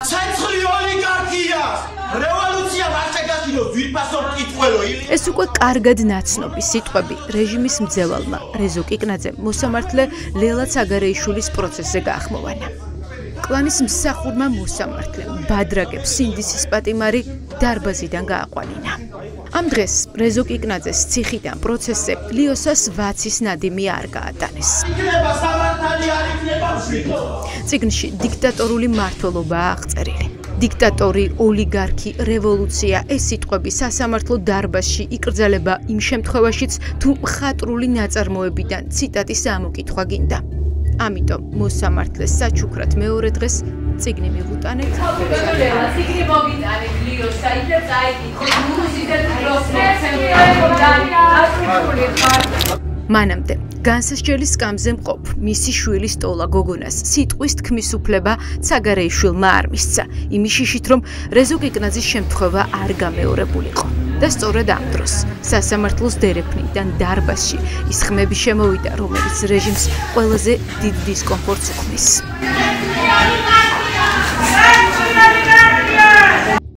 ცეცხლი ოლიგარქია რევოლუცია ვაშეგაშინოს ძვირფასო მკითხველო ეს უკვე კარგად ნაცნობი სიტყვები რეჟიმის მძევალმა რეზო კიკნაძემ მოსამართლე ლელა ცაგარეიშვილის პროცესზე გაახმოვანა. კლანის მსახურმა მოსამართლემ ბადრაგებს სინდისის პატიმარი დარბაზიდან გააყვანინა. ამ დღეს რეზო კიკნაძეს ციხიდან პროცესზე ლიოსას ვაცის ნადიმი არ გაატანეს. წიგნში დიქტატორული მმართველობაა აღწერილი. დიქტატორი, ოლიგარქი, რევოლუცია ეს სიტყვები სასამართლო დარბაზში იკრძალება იმ შემთხვევაშიც, თუ მხატვრული ნაწარმოებიდან ციტატის ამოკითხვა გინდა. ამიტომ მოსამართლეს საჩუქრად მეორე დღეს წიგნი მივუტანეთ. წიგნი მოგიტანეთ ლიოსა, იქნებ წაიკითხოთ მუსიკას დროს მანამდე განსასჯელის სკამზე მყოფ მისი შვილის ტოლა გოგონას სიტყვის თქმის უფლება ცაგარეიშვილმა არ მისცა, იმის შიშით რომ რეზო კიკნაძის შემთხვევა არ გამეორებულიყო. და სწორედ ამ დროს სასამართლოს დერეფნიდან დარბაზში ის ხმები შემოვიდა, რომელიც რეჟიმს ყველაზე დიდ დისკომფორტს უქმნის.